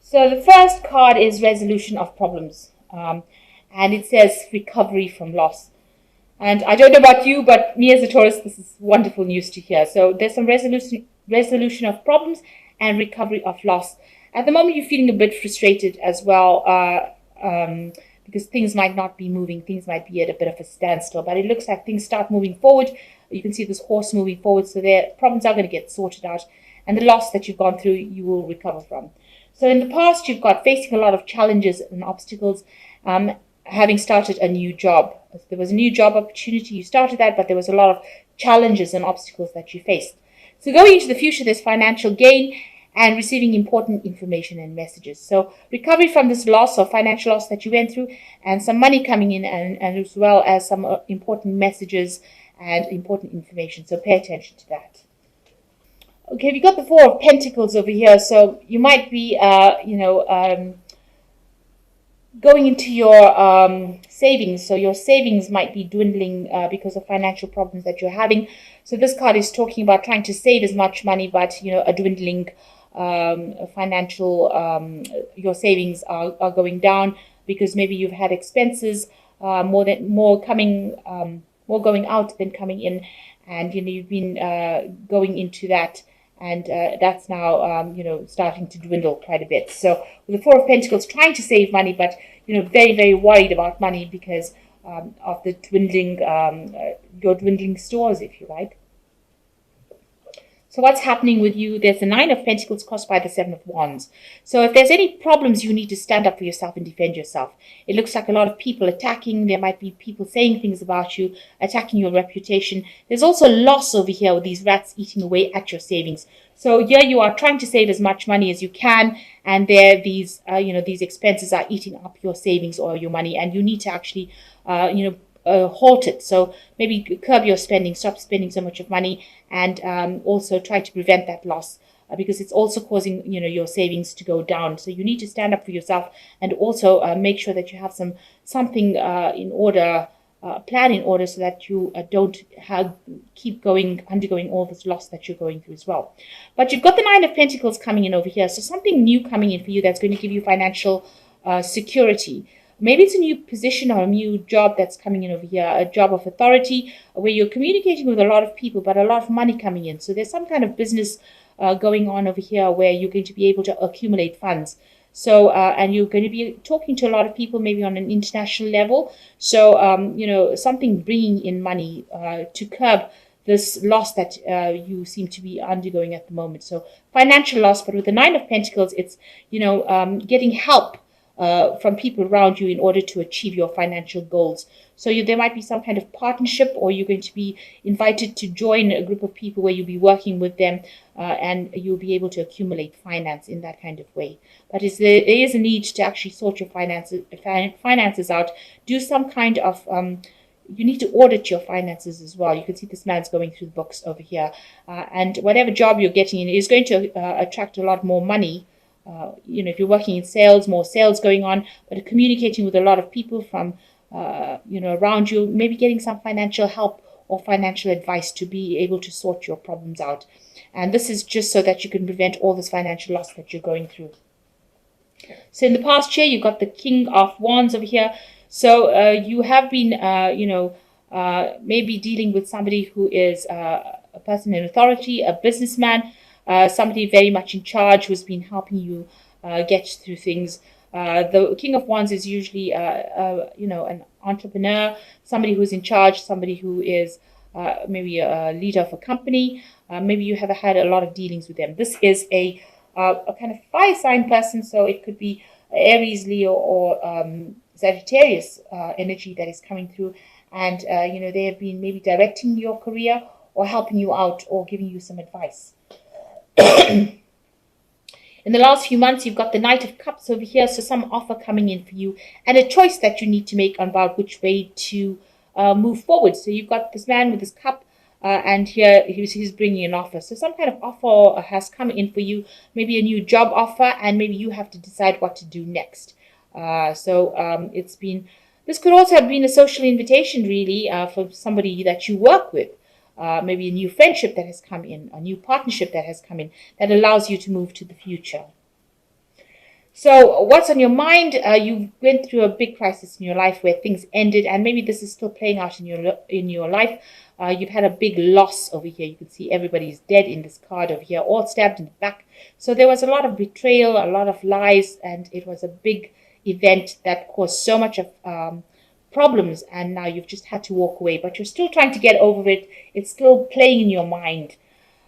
So the first card is resolution of problems, and it says recovery from loss. And I don't know about you, but me as a Taurus, this is wonderful news to hear. So there's some resolution of problems and recovery of loss. At the moment, you're feeling a bit frustrated as well, because things might not be moving. Things might be at a bit of a standstill, but it looks like things start moving forward. You can see this horse moving forward, so their problems are going to get sorted out, and the loss that you've gone through, you will recover from. So in the past, you've got facing a lot of challenges and obstacles, having started a new job. There was a new job opportunity, you started that, but there was a lot of challenges and obstacles that you faced. So going into the future, there's financial gain and receiving important information and messages. So recovery from this loss or financial loss that you went through, and some money coming in, and as well as some important messages and important information. So pay attention to that. Okay, we got the Four of Pentacles over here. So you might be, going into your savings. So your savings might be dwindling because of financial problems that you're having. So this card is talking about trying to save as much money, but a dwindling financial, your savings are going down because maybe you've had expenses more going out than coming in, and you've been going into that. And that's now, starting to dwindle quite a bit. So with the Four of Pentacles, trying to save money, but, very, very worried about money because of the dwindling, your dwindling stores, if you like. So what's happening with you? There's the Nine of Pentacles crossed by the Seven of Wands. So if there's any problems, you need to stand up for yourself and defend yourself. It looks like a lot of people attacking. There might be people saying things about you, attacking your reputation. There's also loss over here with these rats eating away at your savings. So here you are trying to save as much money as you can, and there these expenses are eating up your savings or your money, and you need to actually halt it. So maybe curb your spending, stop spending so much of money, and also try to prevent that loss because it's also causing your savings to go down. So you need to stand up for yourself, and also make sure that you have something in order, plan in order, so that you don't keep undergoing all this loss that you're going through as well. But you've got the Nine of Pentacles coming in over here, so something new coming in for you that's going to give you financial security. Maybe it's a new position or a new job that's coming in over here, a job of authority where you're communicating with a lot of people, but a lot of money coming in. So there's some kind of business going on over here where you're going to be able to accumulate funds. So, and you're going to be talking to a lot of people, maybe on an international level. So, something bringing in money to curb this loss that you seem to be undergoing at the moment. So financial loss, but with the Nine of Pentacles, it's, getting help from people around you in order to achieve your financial goals. So there might be some kind of partnership, or you're going to be invited to join a group of people where you'll be working with them, and you'll be able to accumulate finance in that kind of way. But there is a need to actually sort your finances out. Do some kind of you need to audit your finances as well. You can see this man's going through the books over here, and whatever job you're getting in is going to attract a lot more money. If you're working in sales, more sales going on, but communicating with a lot of people from, around you, maybe getting some financial help or financial advice to be able to sort your problems out. And this is just so that you can prevent all this financial loss that you're going through. So in the past year, you've got the King of Wands over here. So you have been, maybe dealing with somebody who is a person in authority, a businessman, somebody very much in charge who's been helping you get through things. The King of Wands is usually, an entrepreneur, somebody who's in charge, somebody who is maybe a leader of a company. Maybe you have had a lot of dealings with them. This is a kind of fire sign person, so it could be Aries, Leo, or Sagittarius energy that is coming through. And, they have been maybe directing your career or helping you out or giving you some advice. In the last few months, you've got the Knight of Cups over here, so some offer coming in for you and a choice that you need to make about which way to move forward. So you've got this man with his cup, and here he's bringing an offer. So some kind of offer has come in for you, maybe a new job offer, and maybe you have to decide what to do next. This could also have been a social invitation, really, for somebody that you work with. Maybe a new friendship that has come in, a new partnership that has come in, that allows you to move to the future. So what's on your mind? You went through a big crisis in your life where things ended, and maybe this is still playing out in your life. You've had a big loss over here. You can see everybody's dead in this card over here, all stabbed in the back. So there was a lot of betrayal, a lot of lies, and it was a big event that caused so much of problems. And now you've just had to walk away, but you're still trying to get over it. It's still playing in your mind.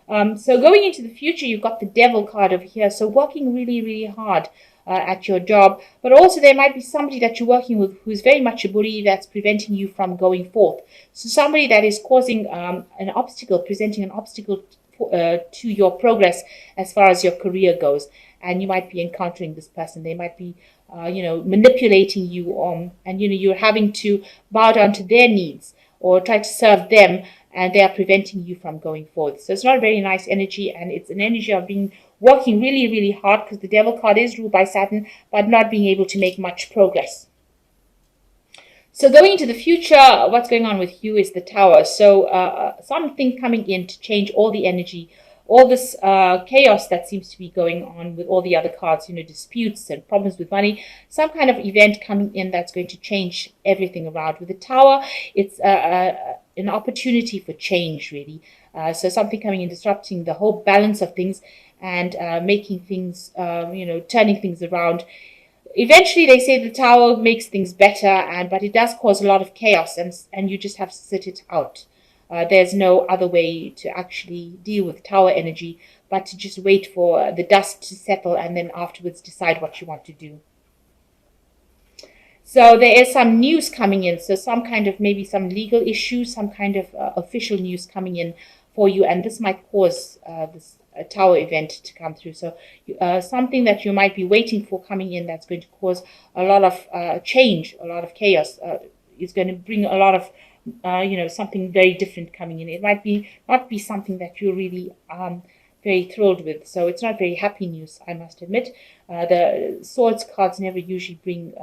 So going into the future, you've got the devil card over here. So working really, really hard at your job, but also there might be somebody that you're working with who's very much a bully that's preventing you from going forth. So somebody that is causing an obstacle, presenting an obstacle to your progress as far as your career goes. And you might be encountering this person. They might be, manipulating you, and you're having to bow down to their needs or try to serve them, and they are preventing you from going forward. So it's not a very nice energy, and it's an energy of working really, really hard, because the devil card is ruled by Saturn, but not being able to make much progress. So going into the future, what's going on with you is the Tower. So something coming in to change all the energy, all this chaos that seems to be going on with all the other cards, disputes and problems with money, some kind of event coming in that's going to change everything around. With the Tower, it's an opportunity for change, really. So something coming in, disrupting the whole balance of things and making things, turning things around. Eventually, they say the Tower makes things better, but it does cause a lot of chaos, and you just have to sit it out. There's no other way to actually deal with Tower energy but to just wait for the dust to settle and then afterwards decide what you want to do. So there is some news coming in. So some kind of, maybe some legal issues, some kind of official news coming in for you. And this might cause this Tower event to come through. So something that you might be waiting for coming in that's going to cause a lot of change, a lot of chaos. Is going to bring a lot of something very different coming in. It might not be something that you're really very thrilled with. So it's not very happy news, I must admit. The Swords cards never usually bring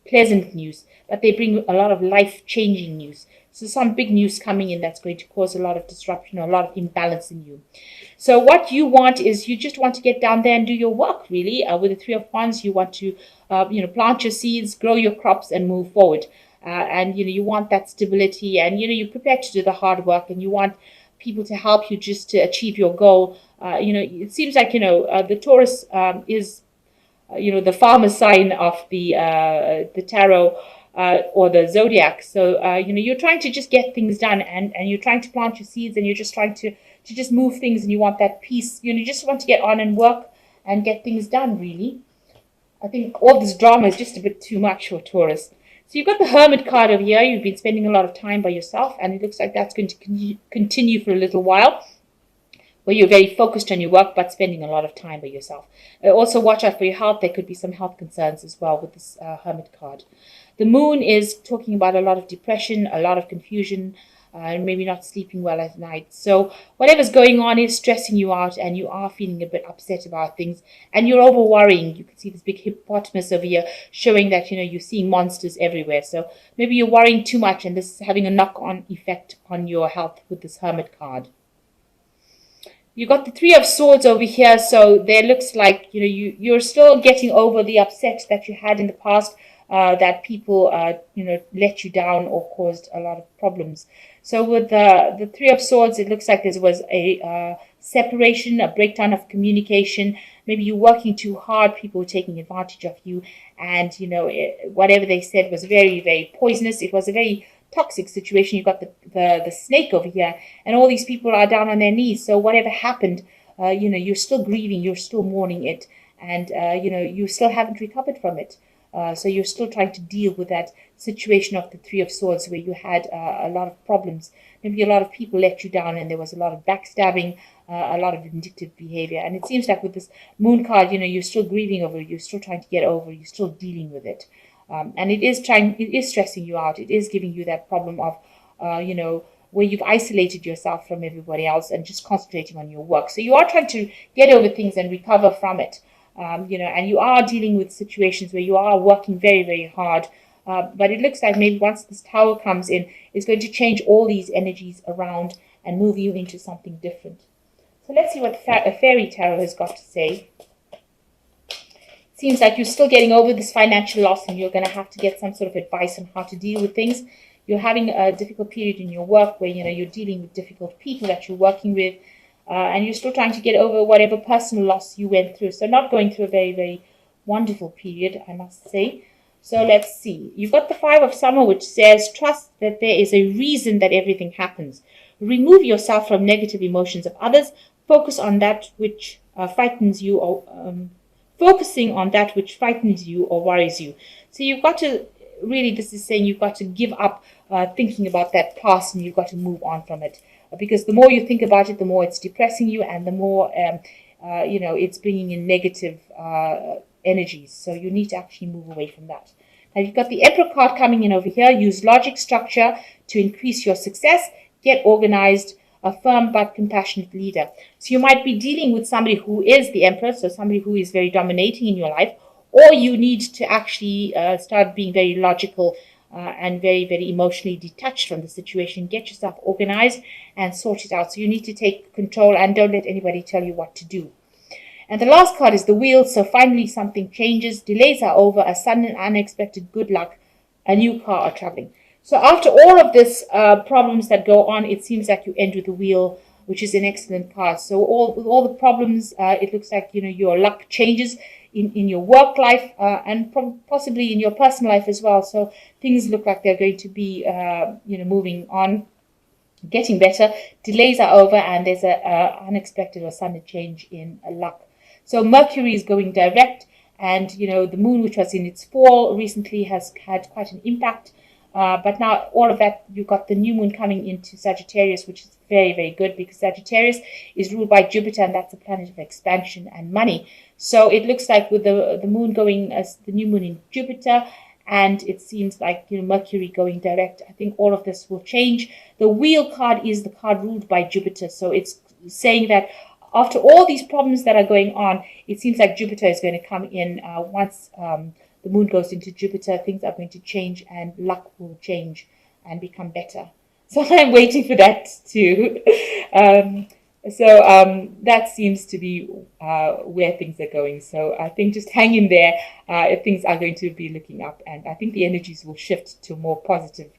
pleasant news, but they bring a lot of life-changing news. So some big news coming in that's going to cause a lot of disruption, a lot of imbalance in you. So what you want is, you just want to get down there and do your work, really. With the Three of Wands, you want to plant your seeds, grow your crops, and move forward. And you want that stability, and you're prepared to do the hard work, and you want people to help you just to achieve your goal. It seems like the Taurus is the farmer sign of the tarot or the zodiac. So you're trying to just get things done, and you're trying to plant your seeds, and you're just trying to just move things, and you want that peace. You just want to get on and work and get things done, really. I think all this drama is just a bit too much for Taurus. So you've got the Hermit card over here. You've been spending a lot of time by yourself, and it looks like that's going to continue for a little while, where you're very focused on your work but spending a lot of time by yourself. Also watch out for your health. There could be some health concerns as well with this Hermit card. The Moon is talking about a lot of depression, a lot of confusion, and maybe not sleeping well at night. So whatever's going on is stressing you out, and you are feeling a bit upset about things, and you're over worrying. You can see this big hippopotamus over here showing that you're seeing monsters everywhere. So maybe you're worrying too much, and this is having a knock-on effect on your health with this Hermit card. You got the Three of Swords over here. So there looks like you're still getting over the upset that you had in the past, that people let you down or caused a lot of problems. So with the Three of Swords, it looks like there was a separation, a breakdown of communication. Maybe you're working too hard, people were taking advantage of you, and whatever they said was very, very poisonous. It was a very toxic situation. You've got the snake over here, and all these people are down on their knees. So whatever happened, you're still grieving, you're still mourning it, and you still haven't recovered from it. So you're still trying to deal with that situation of the Three of Swords, where you had a lot of problems. Maybe a lot of people let you down, and there was a lot of backstabbing, a lot of vindictive behavior. And it seems like with this Moon card, you're still grieving over it, you're still trying to get over it, you're still dealing with it. And it is stressing you out. It is giving you that problem of, where you've isolated yourself from everybody else and just concentrating on your work. So you are trying to get over things and recover from it. And you are dealing with situations where you are working very, very hard. But it looks like maybe once this Tower comes in, it's going to change all these energies around and move you into something different. So let's see what Fairy Tarot has got to say. Seems like you're still getting over this financial loss, and you're going to have to get some sort of advice on how to deal with things. You're having a difficult period in your work where, you're dealing with difficult people that you're working with, and you're still trying to get over whatever personal loss you went through. So not going through a very, very wonderful period, I must say. So let's see. You've got the Five of Summer, which says, trust that there is a reason that everything happens. Remove yourself from negative emotions of others. Focus on that which frightens you, or focusing on that which frightens you or worries you. So you've got to, really, this is saying you've got to give up thinking about that past, and you've got to move on from it. Because the more you think about it, the more it's depressing you, and the more, it's bringing in negative energies. So you need to actually move away from that. Now you've got the Emperor card coming in over here. Use logic structure to increase your success. Get organized. A firm but compassionate leader. So you might be dealing with somebody who is the Emperor, so somebody who is very dominating in your life, or you need to actually start being very logical and very, very emotionally detached from the situation. Get yourself organized and sort it out. So you need to take control and don't let anybody tell you what to do. And the last card is the Wheel. So finally something changes. Delays are over. A sudden and unexpected good luck. A new car or traveling. So after all of this problems that go on, it seems like you end with the Wheel, which is an excellent card. So with all the problems, it looks like your luck changes in your work life and possibly in your personal life as well. So things look like they're going to be moving on, getting better. Delays are over, and there's a unexpected or sudden change in luck. So Mercury is going direct, and the Moon, which was in its fall recently, has had quite an impact. But now all of that, you've got the new moon coming into Sagittarius, which is very, very good, because Sagittarius is ruled by Jupiter, and that's a planet of expansion and money. So it looks like with the moon going as the new moon in Jupiter, and it seems like Mercury going direct, I think all of this will change. The Wheel card is the card ruled by Jupiter, so it's saying that after all these problems that are going on, it seems like Jupiter is going to come in once the moon goes into Jupiter. Things are going to change, and luck will change and become better. So I'm waiting for that too. That seems to be where things are going. So I think just hang in there. Things are going to be looking up, and I think the energies will shift to more positive